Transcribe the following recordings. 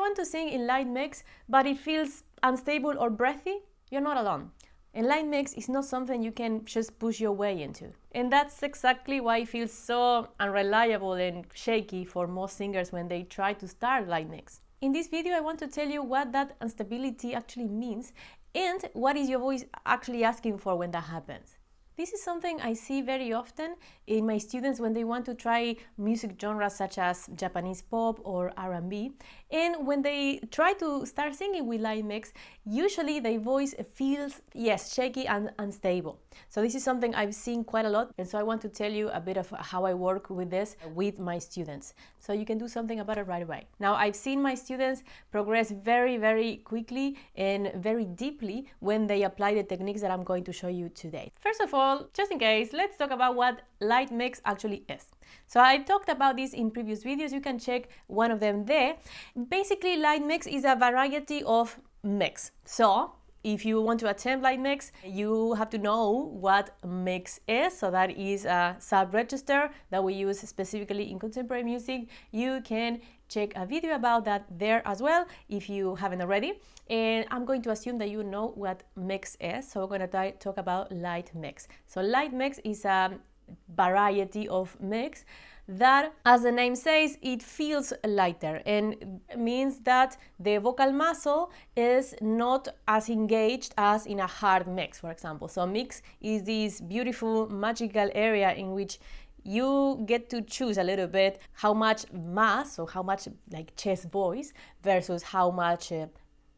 want to sing in light mix, but it feels unstable or breathy, you're not alone. And light mix is not something you can just push your way into. And that's exactly why it feels so unreliable and shaky for most singers when they try to start light mix. In this video, I want to tell you what that instability actually means and what is your voice actually asking for when that happens. This is something I see very often in my students when they want to try music genres such as Japanese pop or R&B. And when they try to start singing with light mix, usually their voice feels, yes, shaky and unstable. So this is something I've seen quite a lot. And so I want to tell you a bit of how I work with this with my students, so you can do something about it right away. Now, I've seen my students progress very, very quickly and very deeply when they apply the techniques that I'm going to show you today. First of all, just in case, let's talk about what light mix actually is. So I talked about this in previous videos. You can check one of them there. Basically, light mix is a variety of mix. So if you want to attempt light mix, you have to know what mix is. So that is a sub-register that we use specifically in contemporary music. You can check a video about that there as well if you haven't already. And I'm going to assume that you know what mix is. So we're going to talk about light mix. So light mix is a variety of mix that, as the name says, it feels lighter, and means that the vocal muscle is not as engaged as in a hard mix, for example. So mix is this beautiful magical area in which you get to choose a little bit how much mass, so how much like chest voice versus how much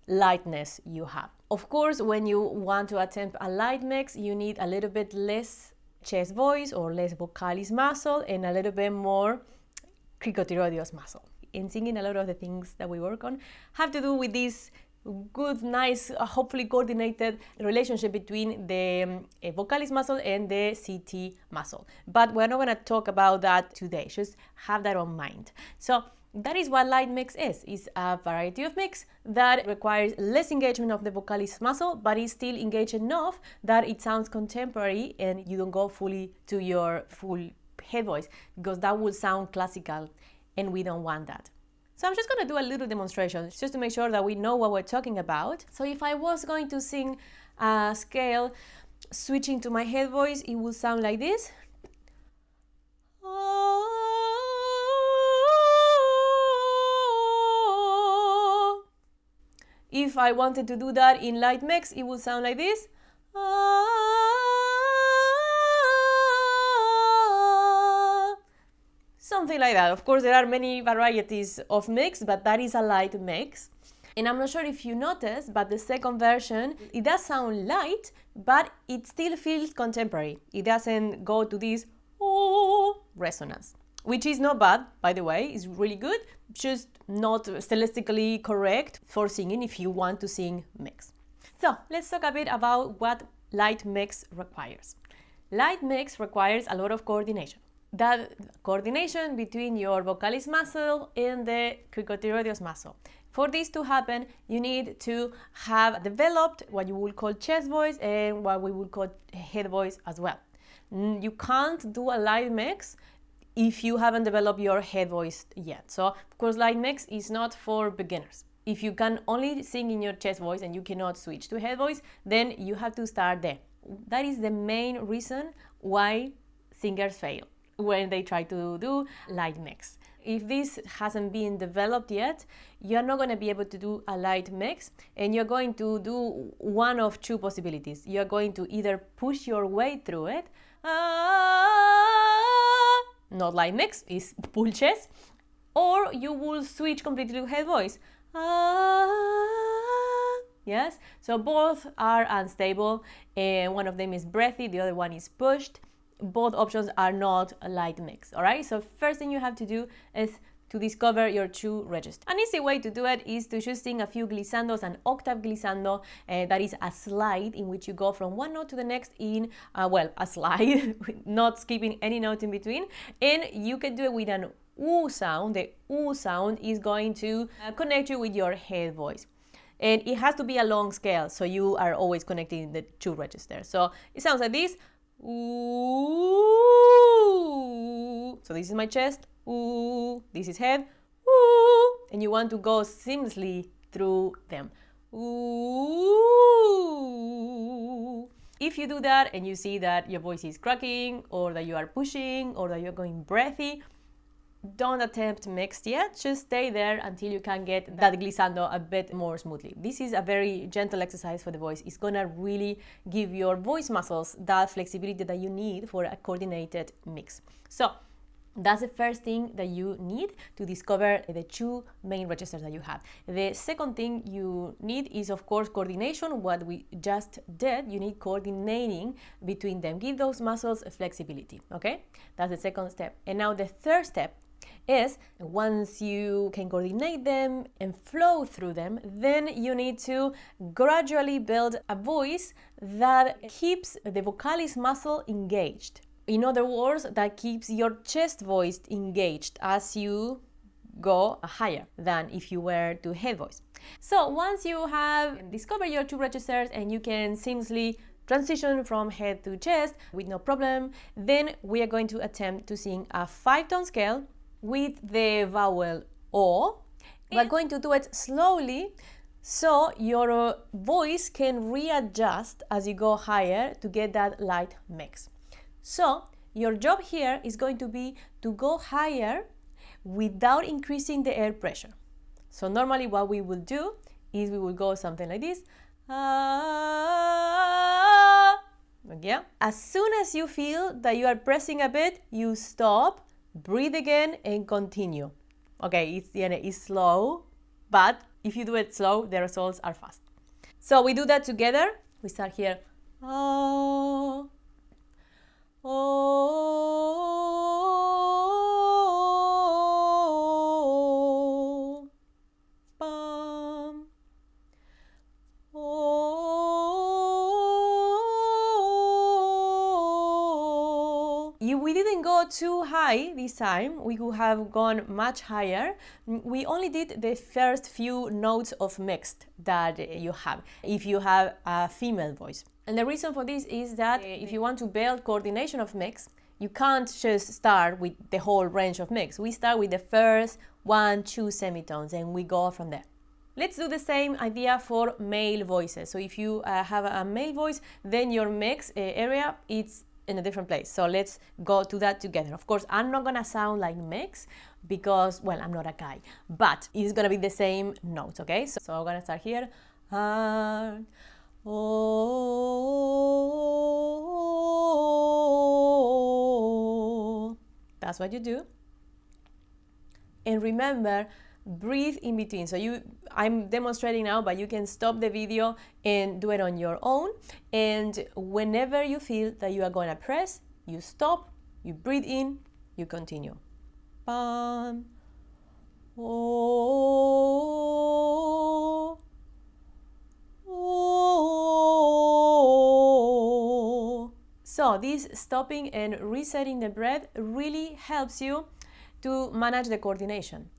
lightness you have. Of course, when you want to attempt a light mix, you need a little bit less chest voice or less vocalis muscle and a little bit more cricotiroideus muscle. In singing, a lot of the things that we work on have to do with this good, nice, hopefully coordinated relationship between the vocalis muscle and the CT muscle. But we're not going to talk about that today. Just have that on mind. So that is what light mix is. It's a variety of mix that requires less engagement of the vocalis muscle, but is still engaged enough that it sounds contemporary and you don't go fully to your full head voice, because that will sound classical and we don't want that. So I'm just going to do a little demonstration just to make sure that we know what we're talking about. So if I was going to sing a scale switching to my head voice, it will sound like this. If I wanted to do that in light mix, it would sound like this. Something like that. Of course, there are many varieties of mix, but that is a light mix. And I'm not sure if you noticed, but the second version, it does sound light, but it still feels contemporary. It doesn't go to this resonance, which is not bad, by the way. It's really good, just not stylistically correct for singing if you want to sing mix. So let's talk a bit about what light mix requires. Light mix requires a lot of coordination. That coordination between your vocalis muscle and the cricotiroideus muscle. For this to happen, you need to have developed what you would call chest voice and what we would call head voice as well. You can't do a light mix if you haven't developed your head voice yet. So, of course, light mix is not for beginners. If you can only sing in your chest voice and you cannot switch to head voice, then you have to start there. That is the main reason why singers fail when they try to do light mix. If this hasn't been developed yet, you're not going to be able to do a light mix, and you're going to do one of two possibilities. You're going to either push your way through it, not light mix, is pull chest, or you will switch completely to head voice. Yes, so both are unstable, and one of them is breathy, the other one is pushed. Both options are not a light mix, all right? So first thing you have to do is to discover your true register. An easy way to do it is to just sing a few glissandos, an octave glissando, that is a slide in which you go from one note to the next in, a slide, not skipping any note in between. And you can do it with an oo sound. The oo sound is going to connect you with your head voice. And it has to be a long scale, so you are always connecting the two registers. So it sounds like this. Ooh. So this is my chest. Ooh. This is head. Ooh. and you want to go seamlessly through them. Ooh. If you do that and you see that your voice is cracking or that you are pushing or that you're going breathy, don't attempt mixed yet. Just stay there until you can get that glissando a bit more smoothly. This is a very gentle exercise for the voice. It's gonna really give your voice muscles that flexibility that you need for a coordinated mix. So that's the first thing that you need to discover the two main registers that you have. The second thing you need is, of course, coordination. What we just did, you need coordinating between them. Give those muscles flexibility, okay? That's the second step. And now the third step is, once you can coordinate them and flow through them, then you need to gradually build a voice that keeps the vocalis muscle engaged. In other words, that keeps your chest voice engaged as you go higher than if you were to head voice. So once you have discovered your two registers and you can seamlessly transition from head to chest with no problem, then we are going to attempt to sing a 5-tone scale with the vowel O. We're going to do it slowly so your voice can readjust as you go higher to get that light mix. So your job here is going to be to go higher without increasing the air pressure. So normally what we will do is we will go something like this. Yeah. As soon as you feel that you are pressing a bit, you stop, breathe again, and continue. Okay, it's slow, but if you do it slow, the results are fast. So we do that together. We start here. Oh. Oh, bum. Oh. We didn't go too high this time. We could have gone much higher. We only did the first few notes of mixed that you have if you have a female voice. And the reason for this is that if you want to build coordination of mix, you can't just start with the whole range of mix. We start with the first 1-2 semitones and we go from there. Let's do the same idea for male voices. So if you have a male voice, then your mix area is in a different place. So let's go to that together. Of course, I'm not gonna sound like mix because, well, I'm not a guy, but it's gonna be the same notes, okay? So I'm gonna start here. Oh, that's what you do. And remember, breathe in between. So I'm demonstrating now, but you can stop the video and do it on your own. And whenever you feel that you are going to press, you stop, you breathe in, you continue. Bum. Oh. Oh. So this stopping and resetting the breath really helps you to manage the coordination.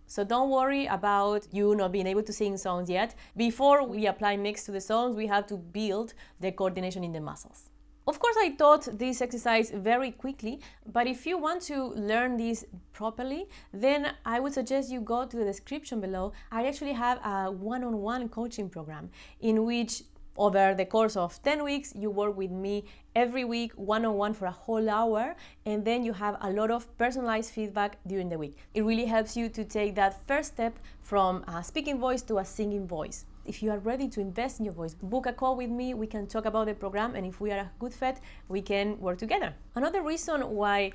So don't worry about you not being able to sing songs yet. Before we apply mix to the songs, we have to build the coordination in the muscles. Of course, I taught this exercise very quickly, but if you want to learn this properly, then I would suggest you go to the description below. I actually have a one-on-one coaching program in which over the course of 10 weeks, you work with me every week, one-on-one for a whole hour, and then you have a lot of personalized feedback during the week. It really helps you to take that first step from a speaking voice to a singing voice. If you are ready to invest in your voice, book a call with me, we can talk about the program, and if we are a good fit, we can work together. Another reason why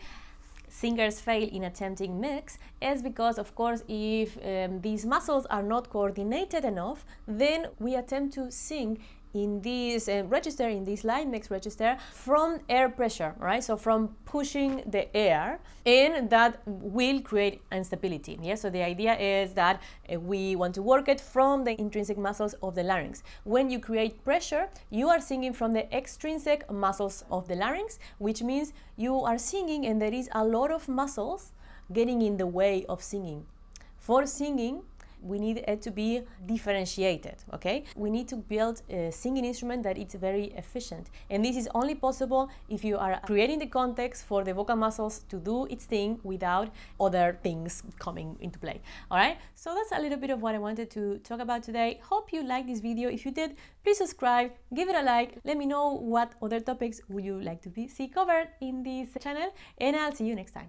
singers fail in attempting mix is because, of course, if these muscles are not coordinated enough, then we attempt to sing in this register, in this line mix register, from air pressure, right? So from pushing the air, and that will create instability. Yeah. So the idea is that we want to work it from the intrinsic muscles of the larynx. When you create pressure, you are singing from the extrinsic muscles of the larynx, which means you are singing and there is a lot of muscles getting in the way of singing. For singing, We need it to be differentiated, okay? We need to build a singing instrument that is very efficient. And this is only possible if you are creating the context for the vocal muscles to do its thing without other things coming into play, all right? So that's a little bit of what I wanted to talk about today. Hope you liked this video. If you did, please subscribe, give it a like, let me know what other topics would you like to see covered in this channel, and I'll see you next time.